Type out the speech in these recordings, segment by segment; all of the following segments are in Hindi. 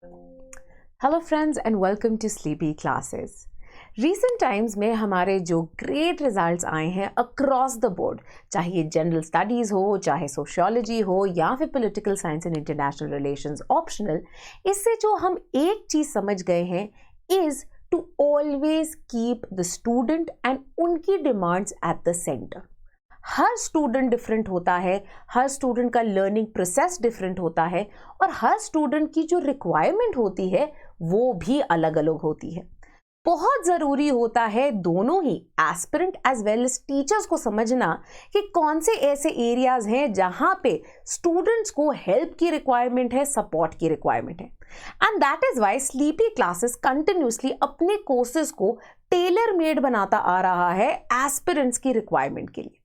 Hello friends and welcome to Sleepy Classes. Recent times में हमारे जो ग्रेट रिजल्ट्स आए हैं अक्रॉस द बोर्ड, चाहे ये जनरल स्टडीज़ हो, चाहे सोशियोलॉजी हो या फिर political science and international relations optional, इससे जो हम एक चीज़ समझ गए हैं is to always keep the student and उनकी डिमांड्स एट द सेंटर। हर स्टूडेंट डिफरेंट होता है, हर स्टूडेंट का लर्निंग प्रोसेस डिफरेंट होता है और हर स्टूडेंट की जो रिक्वायरमेंट होती है वो भी अलग अलग होती है। बहुत ज़रूरी होता है दोनों ही aspirant as well as teachers को समझना कि कौन से ऐसे एरियाज हैं जहां पे स्टूडेंट्स को हेल्प की रिक्वायरमेंट है, सपोर्ट की रिक्वायरमेंट है। And that is why Sleepy Classes continuously अपने कोर्सेज को टेलर मेड बनाता आ रहा है एस्पिरेंट्स की रिक्वायरमेंट के लिए।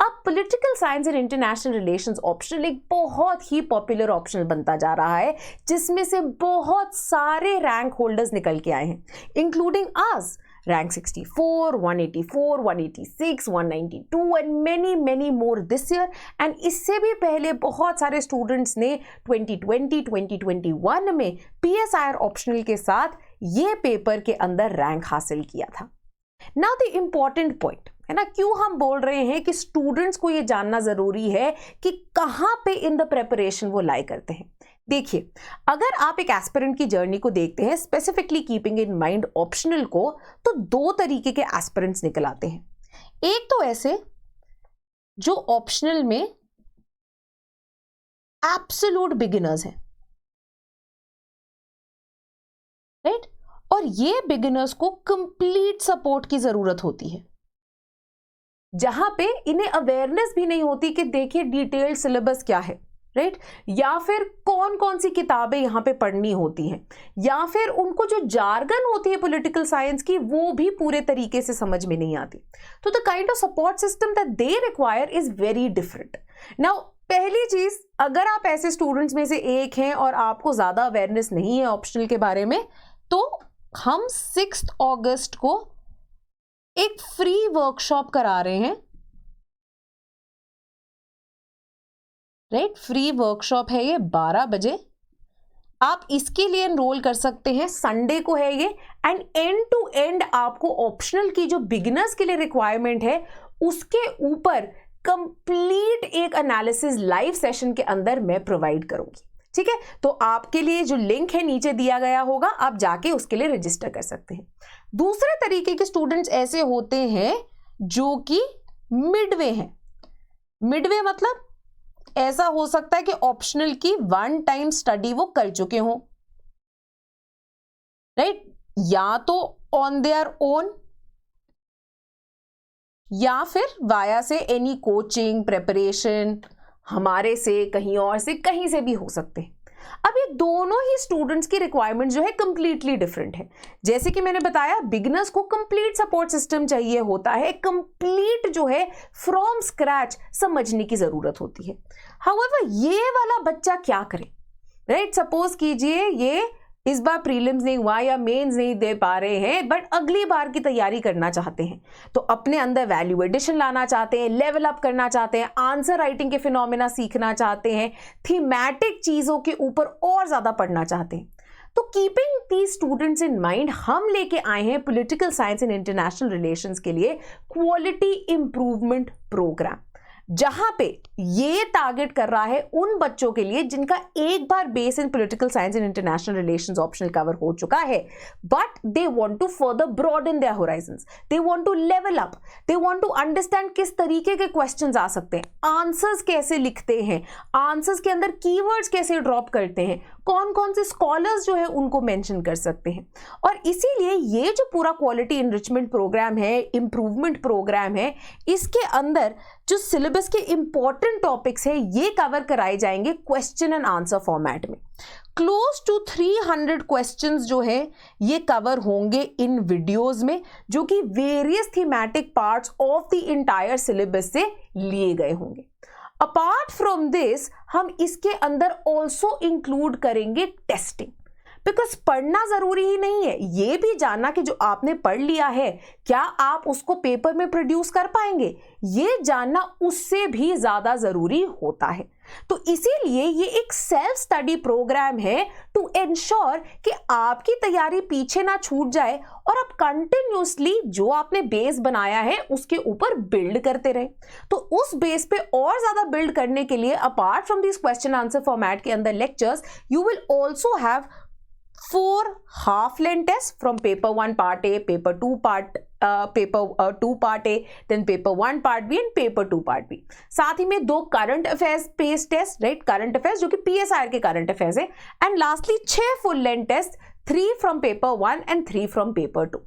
अब political science and international relations optional एक बहुत ही पॉपुलर ऑप्शनल बनता जा रहा है, जिसमें से बहुत सारे रैंक होल्डर्स निकल के आए हैं, including us. Rank 64, 184, 186, 192 and many many more this year. And इससे भी पहले बहुत सारे स्टूडेंट्स ने 2020, 2021 में PSIR ऑप्शनल के साथ ये पेपर के अंदर रैंक हासिल किया था। नाउ द इंपॉर्टेंट पॉइंट है ना, क्यों हम बोल रहे हैं कि स्टूडेंट्स को ये जानना जरूरी है कि कहां पे इन द प्रिपरेशन वो लाई करते हैं। देखिए, अगर आप एक एस्पिरेंट की जर्नी को देखते हैं, specifically keeping in mind optional को, तो दो तरीके के एस्पिरेंट्स निकल आते हैं। एक तो ऐसे जो ऑप्शनल में एब्सोल्यूट बिगिनर्स हैं, राइट, और ये बिगिनर्स को कंप्लीट सपोर्ट की जरूरत होती है, जहां पे इन्हें अवेयरनेस भी नहीं होती कि देखिए डिटेल्ड सिलेबस क्या है, राइट, या फिर कौन कौन सी किताबें यहां पे पढ़नी होती हैं, या फिर उनको जो जार्गन होती है पॉलिटिकल साइंस की वो भी पूरे तरीके से समझ में नहीं आती। तो the kind of support system that they require is very different. Now पहली चीज, अगर आप ऐसे स्टूडेंट्स में से एक हैं और आपको ज्यादा अवेयरनेस नहीं है ऑप्शनल के बारे में, तो हम 6 अगस्त को एक फ्री वर्कशॉप करा रहे हैं, राइट। फ्री वर्कशॉप है ये 12 बजे। आप इसके लिए एनरोल कर सकते हैं, संडे को है ये। एंड एंड टू एंड आपको ऑप्शनल की जो बिगिनर्स के लिए रिक्वायरमेंट है उसके ऊपर कंप्लीट एक एनालिसिस लाइव सेशन के अंदर मैं प्रोवाइड करूंगी, ठीक है। तो आपके लिए जो लिंक है नीचे दिया गया होगा, आप जाके उसके लिए रजिस्टर कर सकते हैं। दूसरे तरीके के स्टूडेंट्स ऐसे होते हैं जो कि मिडवे हैं। मिडवे मतलब ऐसा हो सकता है कि ऑप्शनल की 1 टाइम स्टडी वो कर चुके हों, राइट, या तो ऑन देयर ओन या फिर वाया से एनी कोचिंग प्रिपरेशन, हमारे से, कहीं और से, कहीं से भी हो सकते हैं। अब ये दोनों ही स्टूडेंट्स की रिक्वायरमेंट जो है कंप्लीटली डिफरेंट है। जैसे कि मैंने बताया, बिगिनर्स को कंप्लीट सपोर्ट सिस्टम चाहिए होता है, कंप्लीट जो है फ्रॉम स्क्रैच समझने की जरूरत होती है। हाउएवर ये वाला बच्चा क्या करे, राइट, सपोज कीजिए ये इस बार प्रीलिम्स नहीं हुआ या मेंस नहीं दे पा रहे हैं, बट अगली बार की तैयारी करना चाहते हैं, तो अपने अंदर वैल्यू एडिशन लाना चाहते हैं, लेवल अप करना चाहते हैं, आंसर राइटिंग के फिनोमेना सीखना चाहते हैं, थीमेटिक चीजों के ऊपर और ज्यादा पढ़ना चाहते हैं। तो keeping the students in mind हम लेके आए हैं political science and international relations के लिए क्वालिटी इंप्रूवमेंट प्रोग्राम, जहां पे ये टारगेट कर रहा है उन बच्चों के लिए जिनका एक बार base in political science and international relations optional cover हो चुका है, but they want to further broaden their horizons, they want to level up, they want to understand किस तरीके के क्वेश्चंस आ सकते हैं, आंसर्स कैसे लिखते हैं, आंसर्स के अंदर कीवर्ड्स कैसे ड्रॉप करते हैं, कौन कौन से स्कॉलर्स जो है उनको मेंशन कर सकते हैं। और इसीलिए ये जो पूरा क्वालिटी इनरिचमेंट प्रोग्राम है, इंप्रूवमेंट प्रोग्राम है, इसके अंदर जो सिलेबस के इंपॉर्टेंट टॉपिक्स है ये कवर कराए जाएंगे क्वेश्चन एंड आंसर फॉर्मेट में। क्लोज टू 300 क्वेश्चंस जो है ये कवर होंगे इन वीडियोस में, जो कि various thematic parts of the entire syllabus से लिए गए होंगे। अपार्ट फ्रॉम दिस हम इसके अंदर ऑल्सो इंक्लूड करेंगे टेस्टिंग। बिकॉज पढ़ना जरूरी ही नहीं है, ये भी जानना कि जो आपने पढ़ लिया है क्या आप उसको पेपर में प्रोड्यूस कर पाएंगे, ये जानना उससे भी ज्यादा जरूरी होता है। तो इसीलिए ये एक सेल्फ स्टडी प्रोग्राम है टू एंश्योर कि आपकी तैयारी पीछे ना छूट जाए और आप कंटिन्यूसली जो आपने बेस बनाया है उसके ऊपर बिल्ड करते रहे। तो उस बेस पे और ज्यादा बिल्ड करने के लिए apart from this question answer format के अंदर lectures, you will also have 4 half length tests from paper 1 part A, paper 2 part A, then paper 1 part B and paper 2 part B। साथ ही में 2 current affairs based test, right, current affairs जो कि PSIR के current affairs है, and lastly 6 full length test, 3 from paper 1 and 3 from paper 2।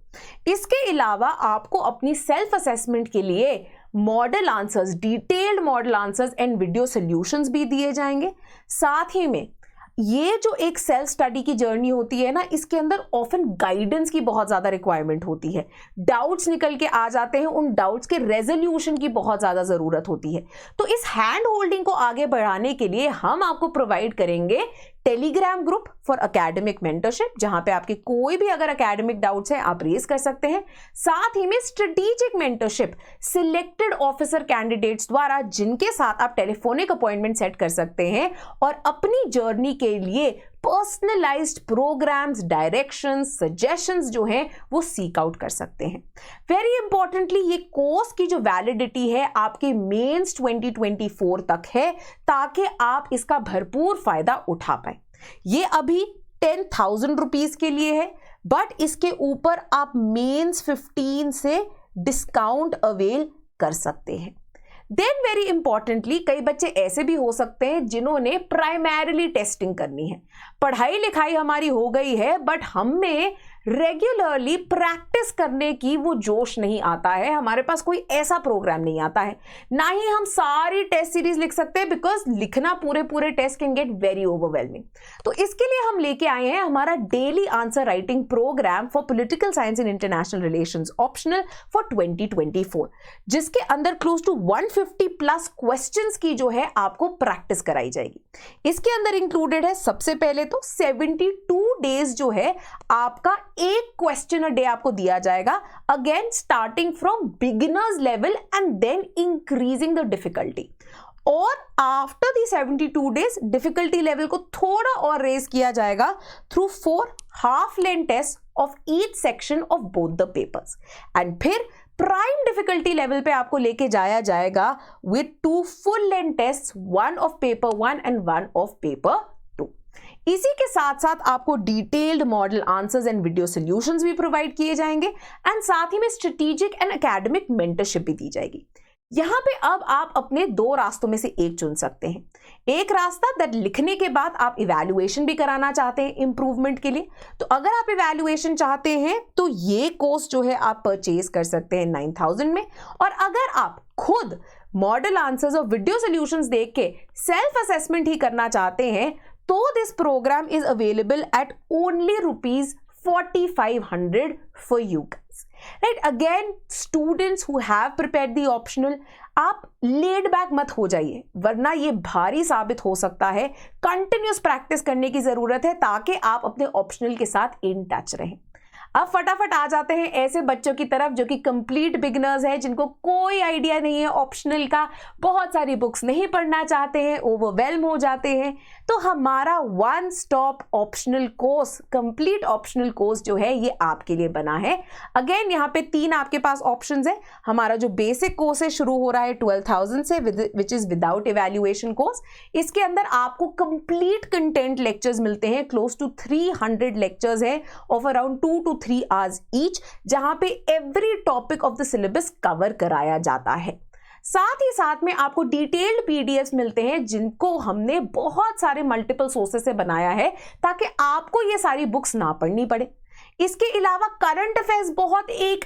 इसके अलावा आपको अपनी सेल्फ असेसमेंट के लिए model answers, detailed model answers and video solutions भी दिए जाएंगे। साथ ही में ये जो एक सेल्फ स्टडी की जर्नी होती है ना, इसके अंदर ऑफन गाइडेंस की बहुत ज्यादा रिक्वायरमेंट होती है, डाउट्स निकल के आ जाते हैं, उन डाउट्स के रेजोल्यूशन की बहुत ज्यादा जरूरत होती है। तो इस हैंड होल्डिंग को आगे बढ़ाने के लिए हम आपको प्रोवाइड करेंगे Telegram group for academic mentorship, जहां पे आपके कोई भी अगर एकेडमिक डाउट्स हैं आप रेज कर सकते हैं। साथ ही में strategic mentorship selected officer candidates द्वारा, जिनके साथ आप टेलीफोनिक अपॉइंटमेंट सेट कर सकते हैं और अपनी जर्नी के लिए पर्सनलाइज्ड प्रोग्राम्स, डायरेक्शंस, सजेशंस जो हैं वो सीक आउट कर सकते हैं। वेरी इंपॉर्टेंटली ये कोर्स की जो वैलिडिटी है आपके मेंस 2024 तक है, ताकि आप इसका भरपूर फायदा उठा पाए। ये अभी 10,000 रुपीज के लिए है, बट इसके ऊपर आप मेंस 15 से डिस्काउंट अवेल कर सकते हैं। देन वेरी इंपॉर्टेंटली कई बच्चे ऐसे भी हो सकते हैं जिन्होंने प्राइमरीली टेस्टिंग करनी है, पढ़ाई लिखाई हमारी हो गई है बट हमें रेगुलरली प्रैक्टिस करने की वो जोश नहीं आता है, हमारे पास कोई ऐसा प्रोग्राम नहीं आता है, ना ही हम सारी टेस्ट सीरीज लिख सकते हैं, बिकॉज लिखना पूरे test can get very overwhelming. तो इसके लिए हम लेके आए हैं हमारा daily answer writing programme for political science and international relations optional for 2024, जिसके अंदर क्लोज टू 150 प्लस क्वेश्चंस की जो है आपको प्रैक्टिस कराई जाएगी। इसके अंदर इंक्लूडेड है सबसे पहले तो 72 डेज जो है आपका एक क्वेश्चन अ डे आपको दिया जाएगा, again starting from beginners level and then increasing the difficulty. और after the 72 days difficulty level को थोड़ा और रेज किया जाएगा through 4 half length test of each section of both the papers, and फिर प्राइम डिफिकल्टी लेवल पे आपको लेके जाया जाएगा with 2 full length test, 1 of paper 1 and 1 of paper 2। इसी के साथ साथ आपको detailed model answers and video solutions भी प्रोवाइड किए जाएंगे, एंड साथ ही में स्ट्रेटेजिक एंड एकेडमिक मेंटरशिप भी दी जाएगी। यहां पे अब आप अपने 2 रास्तों में से एक चुन सकते हैं। एक रास्ता दैट लिखने के बाद आप इवैल्यूएशन भी कराना चाहते हैं इंप्रूवमेंट के लिए, तो अगर आप इवैल्यूएशन चाहते हैं तो ये कोर्स जो है आप परचेज कर सकते हैं 9,000 में। और अगर आप खुद मॉडल आंसर्स और वीडियो सॉल्यूशंस देख के सेल्फ असेसमेंट ही करना चाहते हैं तो this program is available at only ₹4,500 for you guys, right. Again students who have prepared the optional, आप लेड बैक मत हो जाइए, वरना ये भारी साबित हो सकता है। कंटिन्यूस प्रैक्टिस करने की जरूरत है ताकि आप अपने ऑप्शनल के साथ इन टच रहें। अब फटाफट आ जाते हैं ऐसे बच्चों की तरफ जो कि कंप्लीट बिगिनर्स हैं, जिनको कोई आइडिया नहीं है ऑप्शनल का, बहुत सारी बुक्स नहीं पढ़ना चाहते हैं, ओवरवेल्म हो जाते हैं। तो हमारा 1 stop optional course, complete optional course जो है ये आपके लिए बना है। अगेन यहाँ पे 3 आपके पास ऑप्शंस है। हमारा जो बेसिक कोर्स है शुरू हो रहा है 12,000 से, which is without evaluation course. इसके अंदर आपको कंप्लीट कंटेंट लेक्चर्स मिलते हैं, क्लोज टू 300 लेक्चर्स है of around 2 to 3 hours each, जहां पे every topic of the syllabus cover कराया जाता है। साथ ही साथ में आपको डिटेल्ड पीडीएफ्स मिलते हैं जिनको हमने बहुत सारे मल्टीपल सोर्सेस से बनाया है ताकि आपको ये सारी बुक्स ना पढ़नी पड़े। इसके अलावा करंट अफेयर्स बहुत एक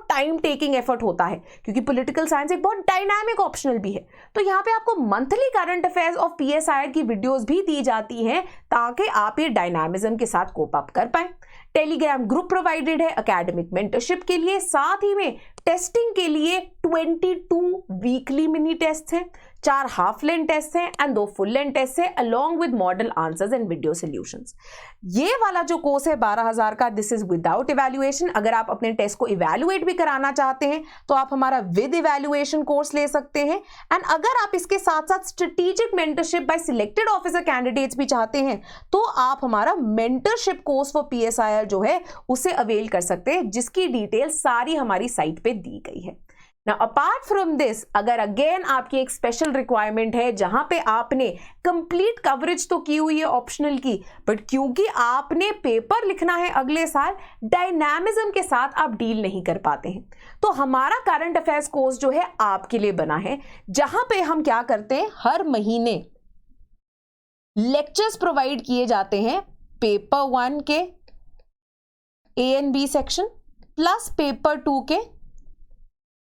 टाइम टेकिंग एफर्ट होता है, क्योंकि पॉलिटिकल साइंस एक बहुत डायनामिक ऑप्शनल भी है। तो यहाँ पे आपको monthly current affairs of PSIR की वीडियोस भी दी जाती हैं ताकि आप ये डायनामिज्म के साथ कोप अप कर पाए। टेलीग्राम ग्रुप प्रोवाइडेड है एकेडमिक मेंटरशिप के लिए, साथ ही में टेस्टिंग के लिए 22 वीकली मिनी टेस्ट हैं, 4 हाफ लेंथ टेस्ट हैं एंड 2 फुल लेंथ टेस्ट है along with model answers and video solutions. ये वाला जो कोर्स है 12,000 का, दिस इज विदाउट इवैल्यूएशन। अगर आप अपने टेस्ट को इवैल्यूएट भी कराना चाहते हैं तो आप हमारा विद इवैल्यूएशन कोर्स ले सकते हैं। एंड अगर आप इसके साथ साथ strategic mentorship by selected officer candidates भी चाहते हैं तो आप हमारा मेंटरशिप कोर्स फॉर PSIR जो है उसे अवेल कर सकते हैं, जिसकी डिटेल सारी हमारी साइट पे दी गई है। Now, apart from this, अगर अगेन आपकी एक स्पेशल रिक्वायरमेंट है जहां पे आपने कंप्लीट कवरेज तो की हुई है ऑप्शनल की, बट क्योंकि आपने पेपर लिखना है अगले साल, डायनामिज्म के साथ आप डील नहीं कर पाते हैं, तो हमारा करंट अफेयर्स कोर्स जो है आपके लिए बना है, जहां पे हम क्या करते हैं, हर महीने लेक्चर्स प्रोवाइड किए जाते हैं पेपर 1 के A and B section plus paper 2 के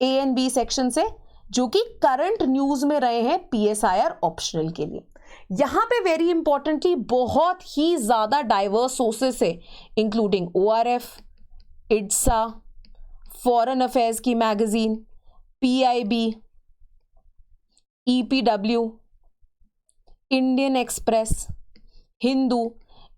A and B सेक्शन से, जो कि करंट न्यूज में रहे हैं PSIR ऑप्शनल के लिए। यहां पे वेरी इंपॉर्टेंटली बहुत ही ज्यादा डाइवर्स सोर्सेस है, including ORF, IDSA, foreign affairs की magazine, PIB, EPW, Indian Express, Hindu,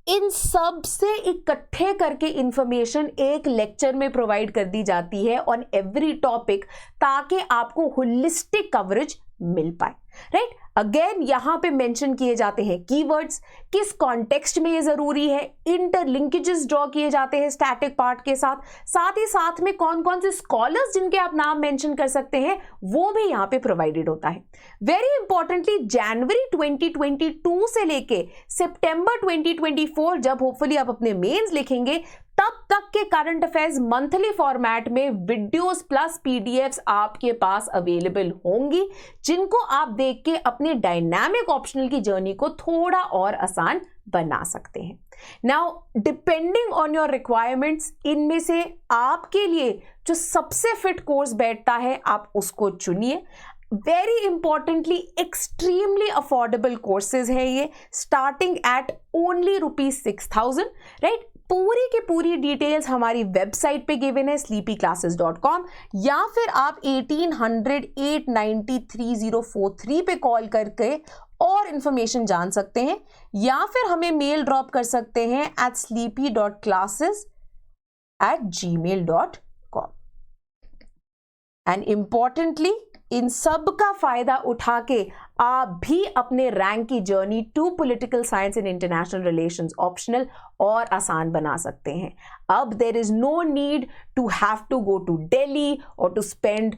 इन सब से इकट्ठे करके इंफॉर्मेशन एक लेक्चर में प्रोवाइड कर दी जाती है ऑन एवरी टॉपिक, ताकि आपको होलिस्टिक कवरेज मिल पाए, राइट। अगेन यहां पे मेंशन किए जाते हैं कीवर्ड्स, किस कॉन्टेक्स्ट में ये जरूरी है, इंटरलिंकेजेस ड्रॉ किए जाते हैं स्टैटिक पार्ट के साथ, साथ ही साथ में कौन कौन से स्कॉलर्स जिनके आप नाम मेंशन कर सकते हैं वो भी यहां पे प्रोवाइडेड होता है। वेरी इंपॉर्टेंटली जनवरी 2022 से लेके सितंबर 2024 जब होपफुली आप अपने मेंस लिखेंगे, तब तक के करंट अफेयर्स मंथली फॉर्मेट में वीडियोस प्लस PDFs आपके पास अवेलेबल होंगी, जिनको आप देख के अपने डायनामिक ऑप्शनल की जर्नी को थोड़ा और आसान बना सकते हैं। Now depending on your requirements, इनमें से आपके लिए जो सबसे फिट कोर्स बैठता है आप उसको चुनिए। Very importantly extremely affordable courses है ये, स्टार्टिंग एट ओनली ₹6,000, राइट। पूरी की पूरी डिटेल्स हमारी वेबसाइट पे गिवन है sleepyclasses.com, या फिर आप 1800-890-3043 पे कॉल करके और इंफॉर्मेशन जान सकते हैं, या फिर हमें मेल ड्रॉप कर सकते हैं at sleepy.classes@gmail.com। एंड इंपॉर्टेंटली इन सब का फायदा उठा के आप भी अपने रैंक की journey to political science and international relations optional और आसान बना सकते हैं। अब there is no need to have to go to Delhi और to spend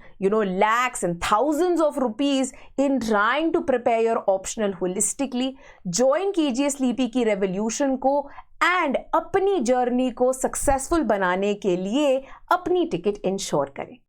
lakhs and thousands of rupees in trying to prepare your optional holistically। Join कीजिए स्लीपी की रेवोल्यूशन को एंड अपनी जर्नी को सक्सेसफुल बनाने के लिए अपनी टिकट इंश्योर करें।